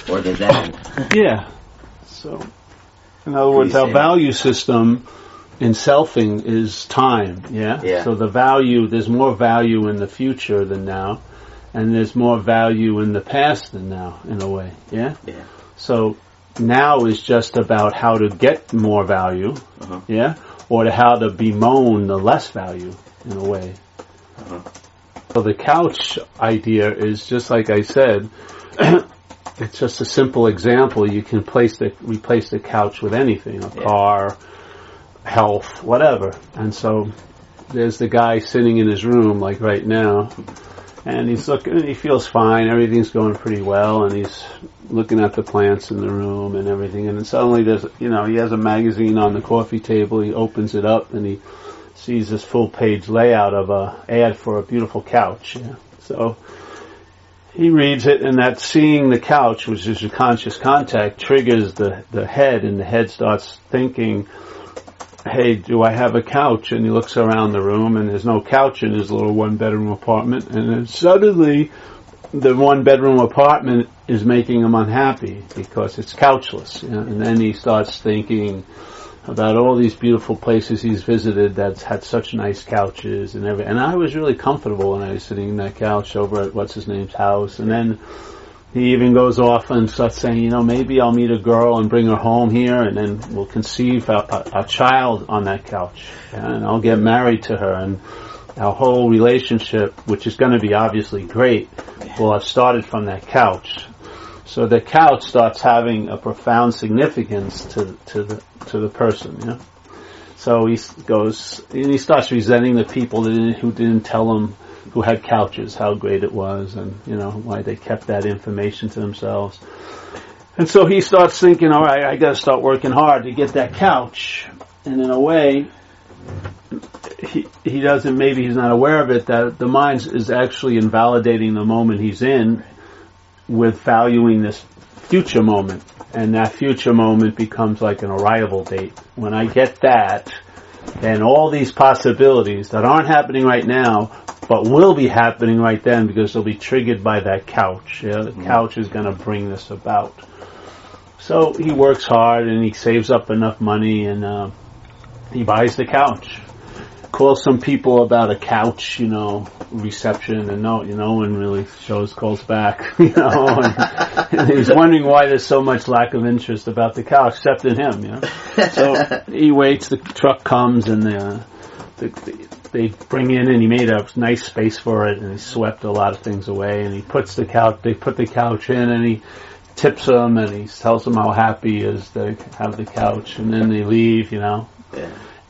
or the then. Yeah. So, in other words, our value system in selfing is time, yeah? So the value, there's more value in the future than now, and there's more value in the past than now, in a way, yeah? So now is just about how to get more value, yeah? Or to how to bemoan the less value, in a way. So the couch idea is just like I said, it's just a simple example. You can replace the couch with anything, a car, health, whatever. And so there's the guy sitting in his room, like right now, and he's looking, he feels fine, everything's going pretty well, and he's looking at the plants in the room and everything, and then suddenly there's, he has a magazine on the coffee table, he opens it up, and he sees this full-page layout of a ad for a beautiful couch. So he reads it, and that seeing the couch, which is your conscious contact, triggers the head, and the head starts thinking, hey, do I have a couch? And he looks around the room, and there's no couch in his little one-bedroom apartment, and then suddenly the one-bedroom apartment is making him unhappy because it's couchless. And then he starts thinking about all these beautiful places he's visited that's had such nice couches and everything. And I was really comfortable when I was sitting in that couch over at what's-his-name's house. And then he even goes off and starts saying, maybe I'll meet a girl and bring her home here, and then we'll conceive a child on that couch. And I'll get married to her, and our whole relationship, which is going to be obviously great, will have started from that couch. So the couch starts having a profound significance to the person. So he goes, and he starts resenting the people who didn't tell him, who had couches, how great it was, and why they kept that information to themselves. And so he starts thinking, all right, I got to start working hard to get that couch. And in a way, he doesn't, maybe he's not aware of it, that the mind is actually invalidating the moment he's in with valuing this future moment. And that future moment becomes like an arrival date. When I get that, then all these possibilities that aren't happening right now, but will be happening right then because they'll be triggered by that couch. The couch is going to bring this about. So he works hard and he saves up enough money, and he buys the couch. Calls some people about a couch, reception, and no one really calls back, and he's wondering why there's so much lack of interest about the couch, except in him, So he waits, the truck comes, and they bring in, and he made a nice space for it, and he swept a lot of things away, and they put the couch in, and he tips them, and he tells them how happy he is to have the couch, and then they leave,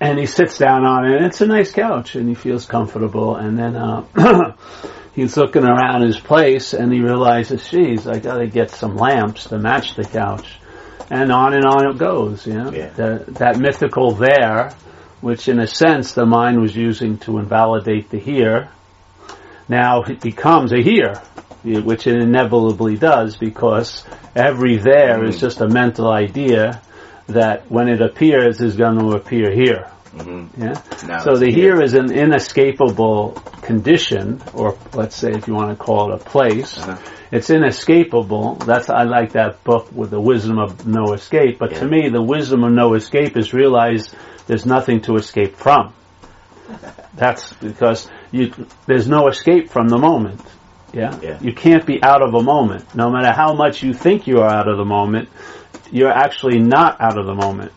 And he sits down on it, and it's a nice couch, and he feels comfortable, and then he's looking around his place, and he realizes, geez, I gotta get some lamps to match the couch. And on it goes, That mythical there, which in a sense the mind was using to invalidate the here, now it becomes a here, which it inevitably does, because every there is just a mental idea that when it appears is going to appear here. So the here is an inescapable condition, or let's say if you want to call it a place. It's inescapable. I like that book with the wisdom of no escape. But to me, the wisdom of no escape is realize there's nothing to escape from. That's because there's no escape from the moment. You can't be out of a moment. No matter how much you think you are out of the moment, you're actually not out of the moment.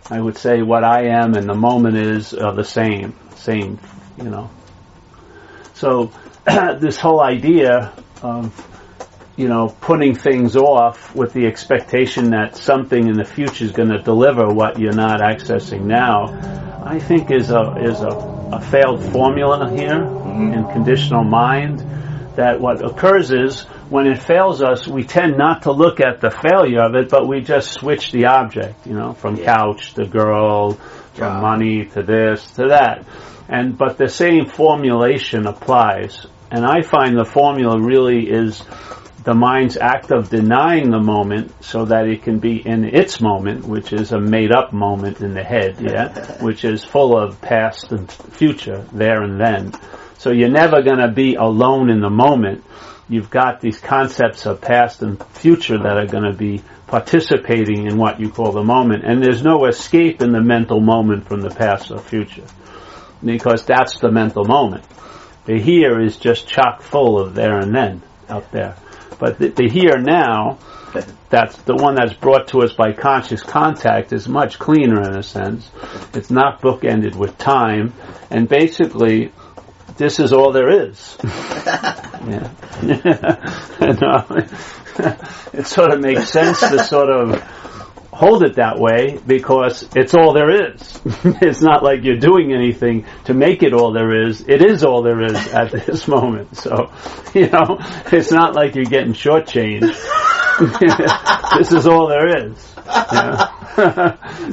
I would say what I am and the moment is the same, So this whole idea of, putting things off with the expectation that something in the future is going to deliver what you're not accessing now, I think is a failed formula here in conditional mind. That what occurs is, when it fails us, we tend not to look at the failure of it, but we just switch the object, from couch to girl, from money to this to that. But the same formulation applies. And I find the formula really is the mind's act of denying the moment so that it can be in its moment, which is a made-up moment in the head, which is full of past and future, there and then. So you're never going to be alone in the moment, you've got these concepts of past and future that are going to be participating in what you call the moment. And there's no escape in the mental moment from the past or future, because that's the mental moment. The here is just chock full of there and then out there. But the here now, that's the one that's brought to us by conscious contact, is much cleaner in a sense. It's not bookended with time, and basically this is all there is. Yeah. It sort of makes sense to sort of hold it that way, because it's all there is. It's not like you're doing anything to make it all there is. It is all there is at this moment. So, it's not like you're getting shortchanged. This is all there is.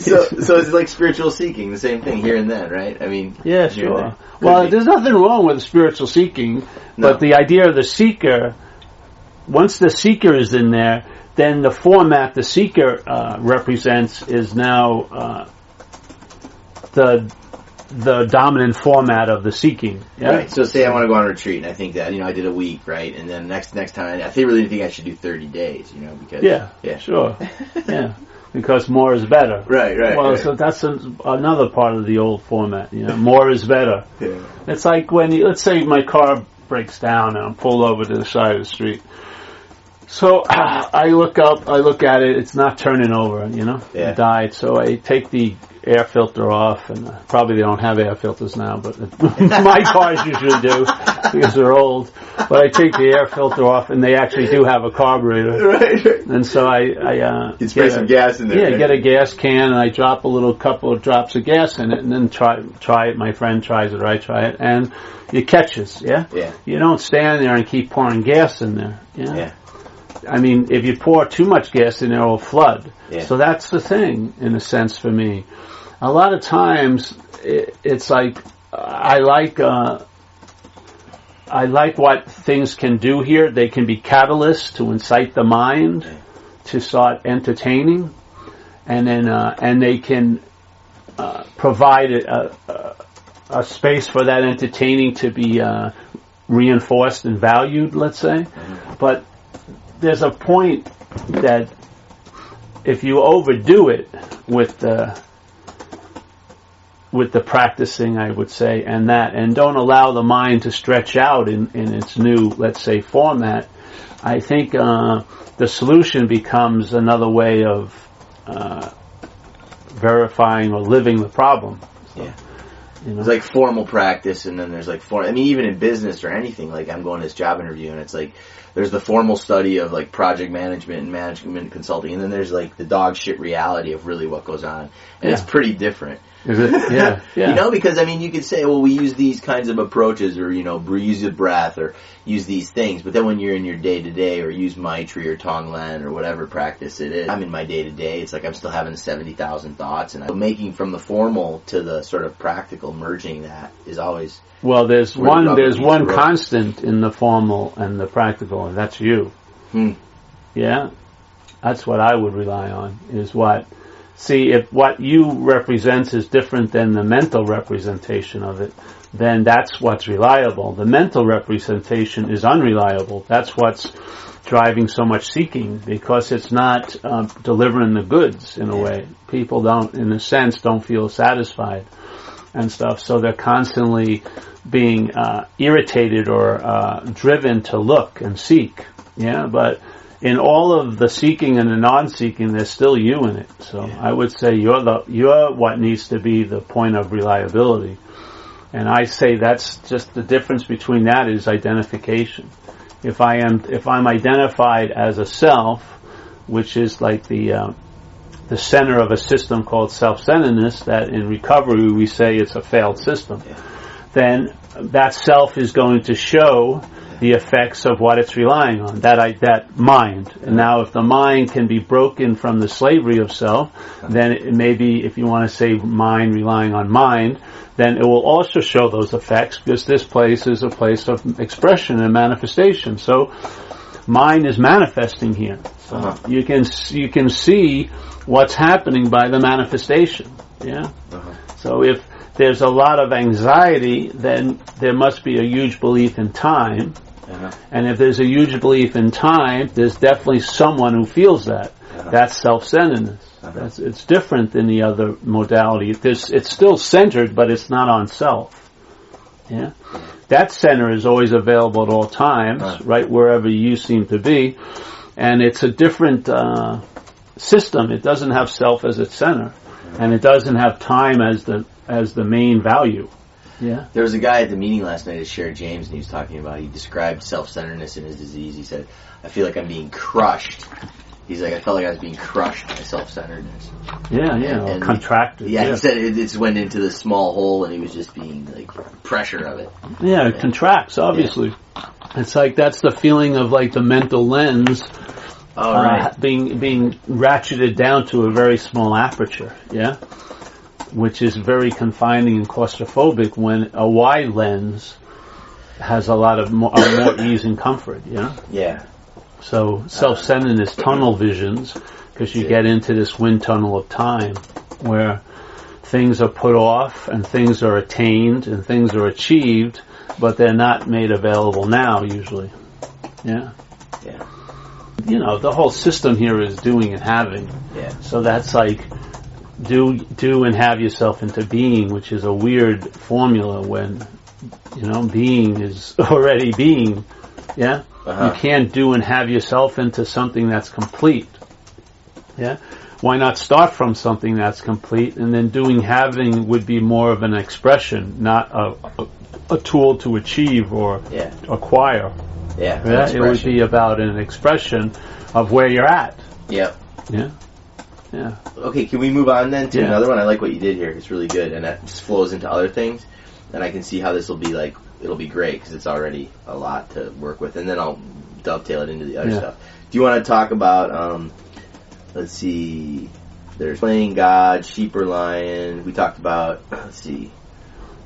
So it's like spiritual seeking, the same thing here and then, right? I mean, yeah, sure. Well, there's nothing wrong with spiritual seeking, but the idea of the seeker, once the seeker is in there, then the format the seeker represents is now the dominant format of the seeking. Yeah? Right. So say I want to go on a retreat, and I think that I did a week, right, and then next time I really think I should do 30 days, because sure, yeah, because more is better. Right. Well, so that's another part of the old format. More is better. Yeah. It's like when let's say my car breaks down and I'm pulled over to the side of the street. So I look up, I look at it, it's not turning over, It died. So I take the air filter off, and probably they don't have air filters now, but my cars usually do, because they're old. But I take the air filter off, and they actually do have a carburetor. Right. And so I you spray some gas in there. Yeah, get a gas can, and I drop a couple of drops of gas in it, and then try it. My friend tries it, or I try it, and it catches, yeah? Yeah. You don't stand there and keep pouring gas in there, Yeah. I mean, if you pour too much gas in there, it'll flood. Yeah. So that's the thing, in a sense, for me. A lot of times, it's like I like what things can do here. They can be catalysts to incite the mind to start entertaining, and then and they can provide a space for that entertaining to be reinforced and valued. Let's say, but there's a point that if you overdo it with the practicing, I would say, and don't allow the mind to stretch out in its new, let's say, format, I think the solution becomes another way of verifying or living the problem. So, yeah. There's like formal practice, and then there's like even in business or anything, like I'm going to this job interview, and it's like there's the formal study of like project management and management consulting, and then there's like the dog shit reality of really what goes on, and it's pretty different. Is it? Yeah, yeah. Because you could say, well, we use these kinds of approaches, or use the breath, or use these things. But then when you're in your day to day, or use Maitri or Tonglen or whatever practice it is, I'm in my day to day. It's like I'm still having 70,000 thoughts, and I'm making from the formal to the sort of practical, merging that is always. Well, there's one constant in the formal and the practical, and that's you. Yeah, that's what I would rely on. Is what. See, if what you represents is different than the mental representation of it, then that's what's reliable. The mental representation is unreliable. That's what's driving so much seeking, because it's not delivering the goods in a way. People don't, in a sense, don't feel satisfied and stuff, so they're constantly being irritated or driven to look and seek. Yeah, but in all of the seeking and the non-seeking, there's still you in it. So I would say you're what needs to be the point of reliability. And I say that's just the difference between that is identification. If I'm identified as a self, which is like the center of a system called self-centeredness, that in recovery we say it's a failed system, then that self is going to show the effects of what it's relying on, that mind. And now if the mind can be broken from the slavery of self, then it may be, if you want to say mind relying on mind, then it will also show those effects, because this place is a place of expression and manifestation. So mind is manifesting here. So you can see what's happening by the manifestation. Yeah. So if there's a lot of anxiety, then there must be a huge belief in time. And if there's a huge belief in time, there's definitely someone who feels that. That's self-centeredness. It's different than the other modality. It's still centered, but it's not on self. Yeah, that center is always available at all times, right wherever you seem to be, and it's a different system. It doesn't have self as its center, and it doesn't have time as the main value. Yeah. There was a guy at the meeting last night at Share James, and he was talking about, he described self-centeredness in his disease. He said, "I feel like I'm being crushed." He's like, I felt like I was being crushed by self-centeredness. And contracted. He said it went into this small hole, and he was just being like pressure of it. Yeah, it contracts. Obviously, it's like that's the feeling of like the mental lens being ratcheted down to a very small aperture. Yeah, which is very confining and claustrophobic when a wide lens has a lot of more ease and comfort. Yeah. Yeah. So self-centeredness, tunnel visions, because you get into this wind tunnel of time where things are put off and things are attained and things are achieved, but they're not made available now usually. Yeah. Yeah. You know, the whole system here is doing and having. Yeah. So that's like do and have yourself into being, which is a weird formula when, you know, being is already being. Yeah? You can't do and have yourself into something that's complete. Yeah? Why not start from something that's complete, and then having would be more of an expression, not a tool to achieve or acquire. Yeah? It would be about an expression of where you're at. Yep. Yeah? Yeah. Okay, can we move on then to another one? I like what you did here. It's really good, and that just flows into other things, and I can see how this will be like, it'll be great because it's already a lot to work with, and then I'll dovetail it into the other stuff. Do you want to talk about, let's see, there's playing God, sheep or lion, we talked about, let's see.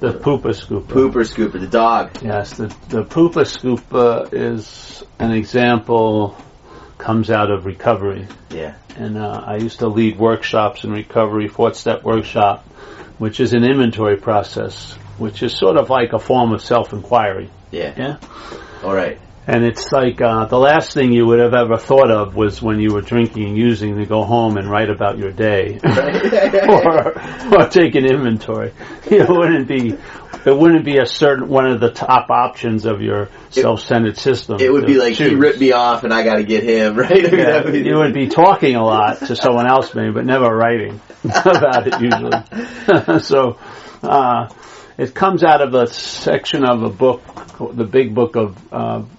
The pooper scooper. Pooper scooper, the dog. Yes, the pooper scooper is an example, comes out of recovery. Yeah. And I used to lead workshops in recovery, 4-step workshop, which is an inventory process, which is sort of like a form of self-inquiry. Yeah. All right. And it's like the last thing you would have ever thought of was when you were drinking and using to go home and write about your day, or take an inventory. It wouldn't be a certain one of the top options of your self-centered system. It would be like, he ripped me off and I got to get him, right? Yeah, you would be talking a lot to someone else maybe, but never writing about it usually. So it comes out of a section of a book, the big book of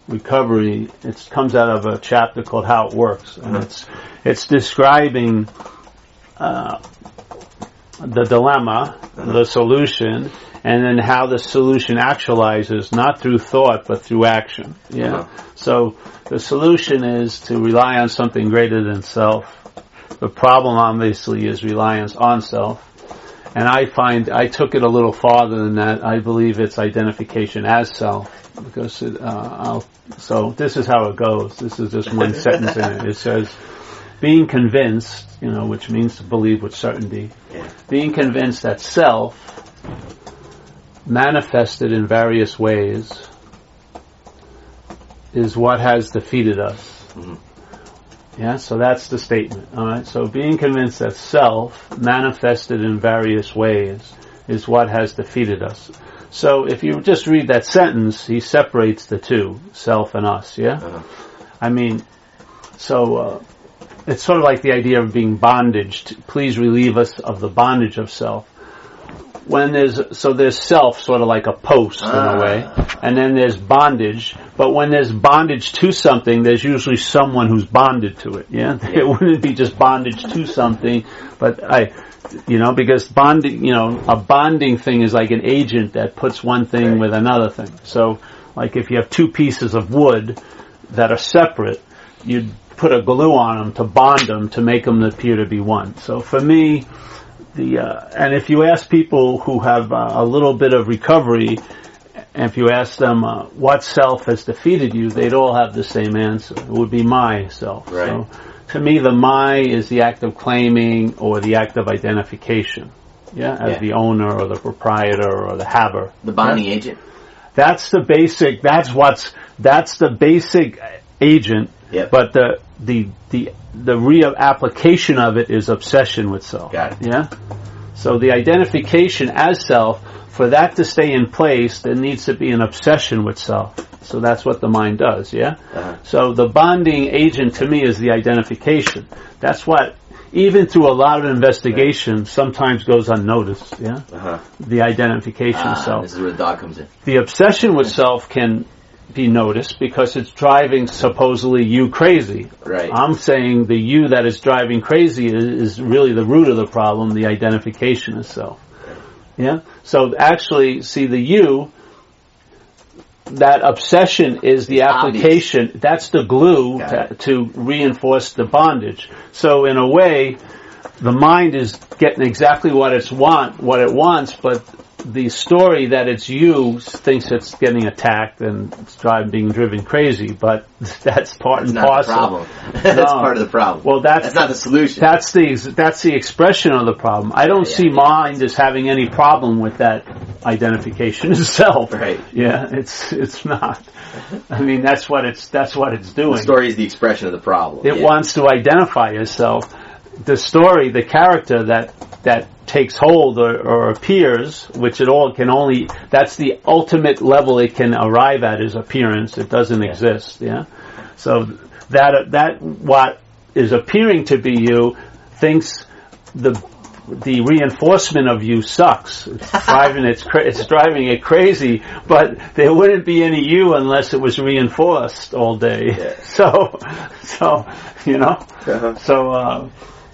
recovery. It comes out of a chapter called How It Works, and it's describing the dilemma, the solution, and then how the solution actualizes, not through thought but through action. Yeah. So the solution is to rely on something greater than self. The problem obviously is reliance on self. And I took it a little farther than that. I believe it's identification as self, because so this is how it goes. This is just one sentence in it. It says, being convinced, which means to believe with certainty, being convinced that self, manifested in various ways, is what has defeated us. Mm-hmm. Yeah, so that's the statement. All right. So being convinced that self, manifested in various ways, is what has defeated us. So if you just read that sentence, he separates the two, self and us. Yeah. Uh-huh. I mean, so it's sort of like the idea of being bondage. Please relieve us of the bondage of self. There's self sort of like a post in a way, and then there's bondage, but when there's bondage to something, there's usually someone who's bonded to it, It wouldn't be just bondage to something, but because bonding, a bonding thing is like an agent that puts one thing with another thing. So, like if you have two pieces of wood that are separate, you'd put a glue on them to bond them to make them appear to be one. So for me, and if you ask people who have a little bit of recovery, and if you ask them what self has defeated you, they'd all have the same answer. It would be my self. Right. So to me, the my is the act of claiming or the act of identification, as the owner or the proprietor or the haver. The bonding agent. That's the basic. That's what's That's the basic agent, but the real application of it is obsession with self. Got it. Yeah? So the identification as self, for that to stay in place, there needs to be an obsession with self. So that's what the mind does, yeah? So the bonding agent to me is the identification. That's what, even through a lot of investigation, sometimes goes unnoticed, yeah? The identification of self. This is where the dog comes in. The obsession with self can be noticed because it's driving supposedly you crazy. Right. I'm saying the you that is driving crazy is really the root of the problem, the identification of self. Yeah? So actually, see, the you, that obsession is the application. Obvious. That's the glue to reinforce the bondage. So in a way, the mind is getting exactly what it wants, but the story that it's you thinks it's getting attacked and it's being driven crazy, but that's part and parcel. That's not the problem. That's part of the problem. Well, that's not the solution. That's the expression of the problem. I don't see mind as having any problem with that identification itself. Right. Yeah, it's not. I mean, that's what it's doing. The story is the expression of the problem. It wants to identify itself. The story, the character that takes hold or appears, which it all can only, that's the ultimate level it can arrive at, is appearance. It doesn't exist, yeah? So that what is appearing to be you thinks the reinforcement of you sucks. It's driving it crazy, but there wouldn't be any you unless it was reinforced all day. Yeah. So you know,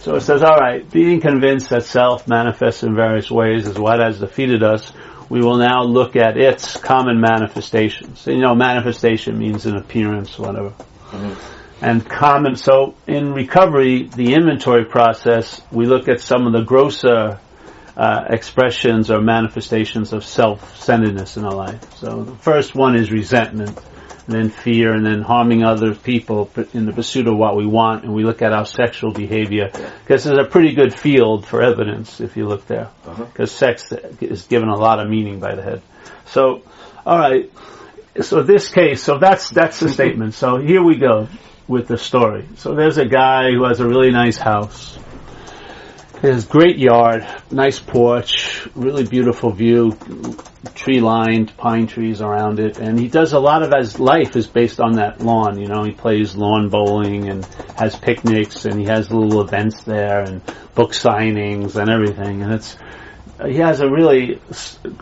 So it says, all right, being convinced that self manifests in various ways is what has defeated us. We will now look at its common manifestations. You know, manifestation means an appearance, whatever. Mm-hmm. And common, so in recovery, the inventory process, we look at some of the grosser expressions or manifestations of self-centeredness in our life. So the first one is resentment, and then fear, and then harming other people in the pursuit of what we want. And we look at our sexual behavior, because there's a pretty good field for evidence if you look there, because sex is given a lot of meaning by the head. So, all right. So this case, so that's the statement. So here we go with the story. So there's a guy who has a really nice house. His great yard, nice porch, really beautiful view, tree-lined, pine trees around it, and he does a lot of his life is based on that lawn. You know, he plays lawn bowling and has picnics, and he has little events there and book signings and everything. And he has a really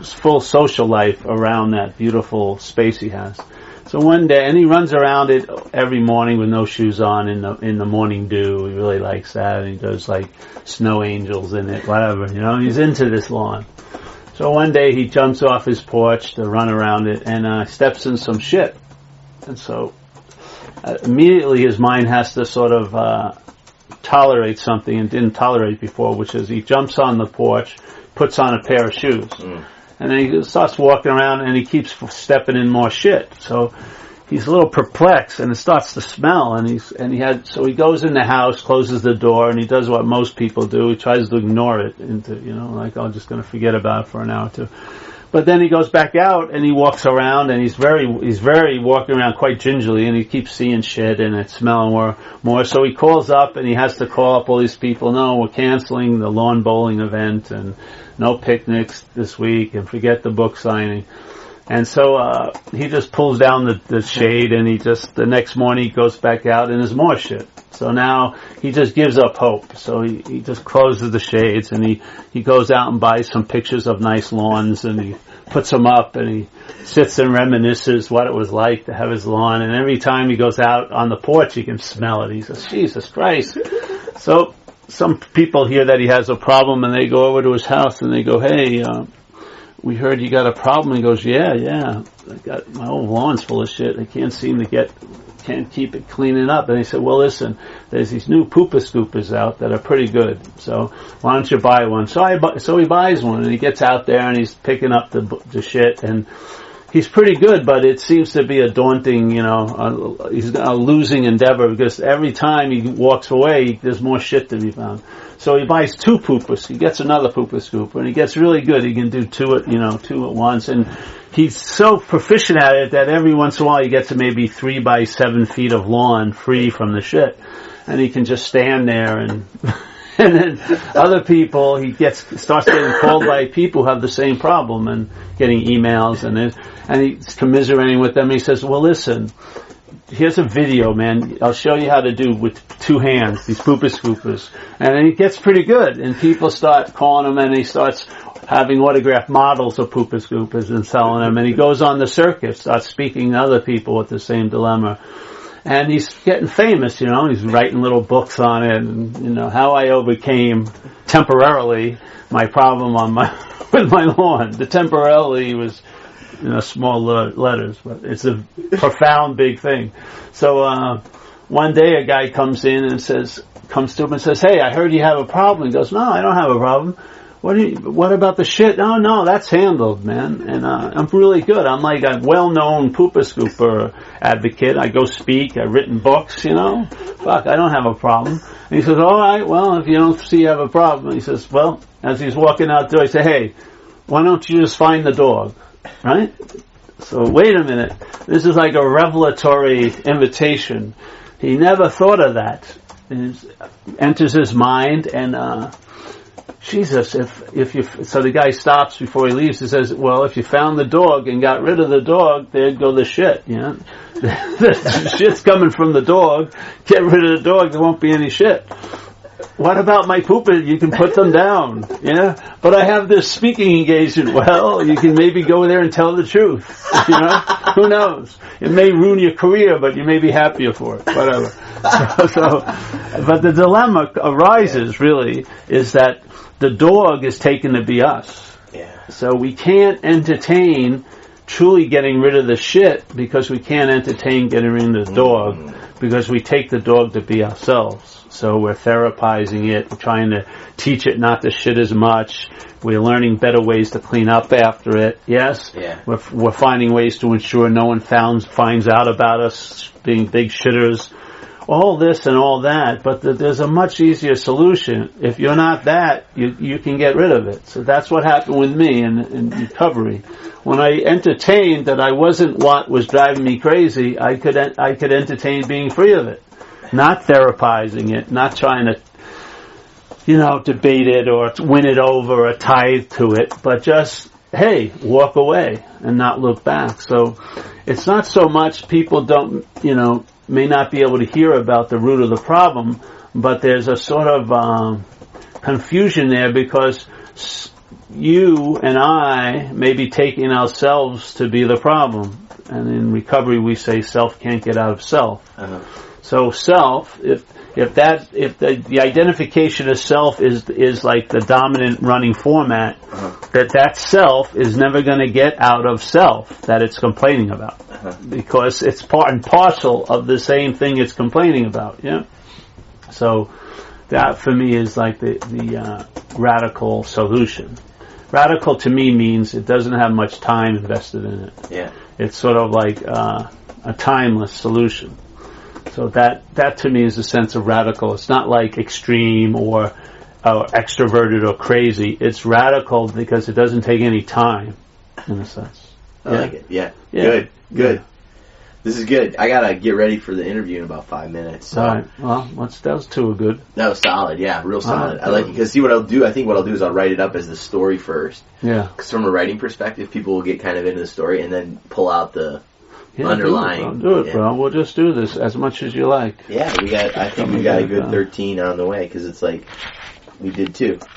full social life around that beautiful space he has. So one day, and he runs around it every morning with no shoes on in the morning dew. He really likes that, and he does like snow angels in it, whatever. You know, he's into this lawn. So one day he jumps off his porch to run around it and steps in some shit. And so immediately his mind has to sort of tolerate something it didn't tolerate before, which is he jumps on the porch, puts on a pair of shoes. And then he starts walking around and he keeps stepping in more shit. So he's a little perplexed and it starts to smell so he goes in the house, closes the door, and he does what most people do. He tries to ignore it like, I'm just going to forget about it for an hour or two. But then he goes back out and he walks around and he's very walking around quite gingerly, and he keeps seeing shit and it's smelling more. So he calls up and he has to call up all these people. No, we're canceling the lawn bowling event and no picnics this week, and forget the book signing. And so he just pulls down the shade, and the next morning he goes back out and there's more shit. So now he just gives up hope. So he just closes the shades, and he goes out and buys some pictures of nice lawns, and he puts them up, and he sits and reminisces what it was like to have his lawn. And every time he goes out on the porch, he can smell it. He says, Jesus Christ. So some people hear that he has a problem, and they go over to his house and they go, hey, we heard you got a problem. He goes, yeah. My whole lawn's full of shit. I can't keep it cleaning up. And they said, well, listen, there's these new Poopa Scoopers out that are pretty good. So why don't you buy one? So he buys one, and he gets out there and he's picking up the shit, and he's pretty good, but it seems to be a daunting, he's a losing endeavor because every time he walks away, there's more shit to be found. So he buys 2 poopas. He gets another poopa scooper, and he gets really good. He can do 2 at once, and he's so proficient at it that every once in a while he gets to maybe 3 by 7 feet of lawn free from the shit, and he can just stand there and. And then other people, starts getting called by people who have the same problem and getting emails and he's commiserating with them. He says, well, listen, here's a video, man. I'll show you how to do with 2 hands, these poopa scoopers. And then he gets pretty good. And people start calling him and he starts having autographed models of poopa scoopers and selling them. And he goes on the circuit, starts speaking to other people with the same dilemma. And he's getting famous, he's writing little books on it and, how I overcame temporarily my problem with my lawn. The temporarily was, small letters, but it's a profound big thing. So, one day a guy comes to him and says, hey, I heard you have a problem. He goes, no, I don't have a problem. What about the shit? Oh, no, that's handled, man. And, I'm really good. I'm like a well-known poopa scooper advocate. I go speak. I've written books, Fuck, I don't have a problem. And he says, all right, well, if you don't see you have a problem. He says, well, as he's walking out the door, he said, hey, why don't you just find the dog? Right? So wait a minute. This is like a revelatory invitation. He never thought of that. It enters his mind and, Jesus, so the guy stops before he leaves. He says, well, if you found the dog and got rid of the dog, there'd go the shit, The shit's coming from the dog. Get rid of the dog, there won't be any shit. What about my poopa? You can put them down, But I have this speaking engagement. Well, you can maybe go there and tell the truth, Who knows? It may ruin your career, but you may be happier for it, whatever. But the dilemma arises, really, is that the dog is taken to be us. Yeah. So we can't entertain truly getting rid of the shit because we can't entertain getting rid of the dog because we take the dog to be ourselves. So we're therapizing it, we're trying to teach it not to shit as much. We're learning better ways to clean up after it. Yes? Yeah. We're finding ways to ensure no one finds out about us being big shitters. All this and all that, but there's a much easier solution. If you're not that, you can get rid of it. So that's what happened with me in recovery. When I entertained that I wasn't what was driving me crazy, I could entertain being free of it. Not therapizing it, not trying to, debate it or win it over or tie to it, but just, hey, walk away and not look back. So it's not so much people don't, may not be able to hear about the root of the problem, but there's a sort of confusion there because you and I may be taking ourselves to be the problem. And in recovery we say self can't get out of self. Uh-huh. So self, if the identification of self is like the dominant running format, that self is never going to get out of self that it's complaining about, because it's part and parcel of the same thing it's complaining about. Yeah. So that for me is like the radical solution. Radical to me means it doesn't have much time invested in it. Yeah. It's sort of like a timeless solution. So that to me is the sense of radical. It's not like extreme or extroverted or crazy. It's radical because it doesn't take any time, in a sense. I like it. Yeah. Good. Yeah. This is good. I gotta get ready for the interview in about 5 minutes. So. All right. Well, those two are good. That was solid. Yeah, real solid. Right. I like it because see what I'll do. I think what I'll do is I'll write it up as the story first. Yeah. Because from a writing perspective, people will get kind of into the story and then pull out the underlying. Do it, bro. We'll just do this as much as you like. Yeah, I think we got a good 13 on the way because it's like we did 2.